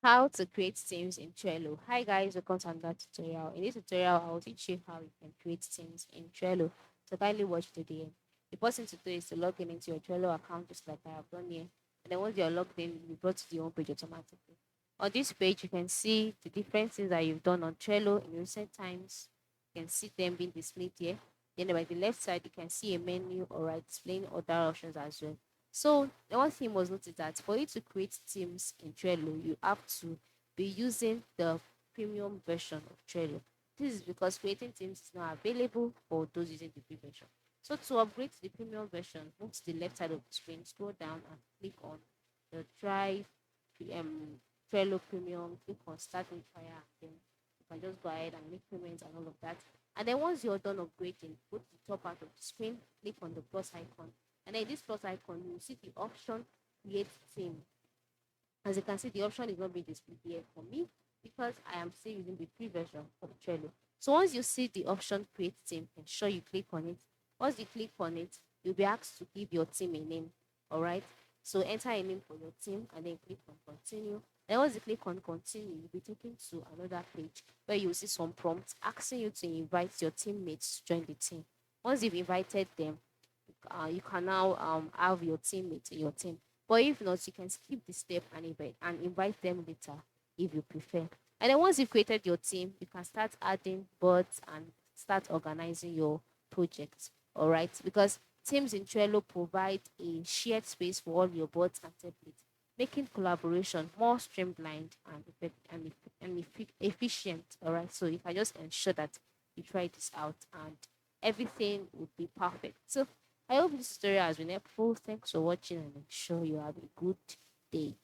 How to create teams in Trello. Hi guys, welcome to another tutorial. In this tutorial, I will teach you how you can create teams in Trello. So kindly watch to the end. The first thing to do is to log in into your Trello account just like I have done here. And then once you're logged in, you'll be brought to the home page automatically. On this page, you can see the different things that you've done on Trello in recent times. You can see them being displayed here. Then by the left side, you can see a menu or right displaying other options as well. So the one thing was notice that for you to create teams in Trello, you have to be using the premium version of Trello. This is because creating teams is not available for those using the free version. So to upgrade to the premium version, move to the left side of the screen, scroll down and click on the Drive Trello Premium, click on Start with Fire, and then you can just go ahead and make payments and all of that. And then once you're done upgrading, go to the top part of the screen, click on the plus icon, and then this plus icon, you will see the option create team. As you can see, the option is not being displayed here for me because I am still using the free version of Trello. So once you see the option create team, ensure you click on it. Once you click on it, you'll be asked to give your team a name. All right. So enter a name for your team and then click on continue. Then once you click on continue, you'll be taken to another page where you'll see some prompts asking you to invite your teammates to join the team. Once you've invited them, you can now have your teammates in your team. But if not, you can skip the step and invite them later if you prefer. And then once you've created your team, you can start adding bots and start organizing your projects. All right, because teams in Trello provide a shared space for all your bots and templates, making collaboration more streamlined and efficient. All right, so you can just ensure that you try this out and everything would be perfect. So I hope this tutorial has been helpful. Thanks for watching and I'm sure you have a good day.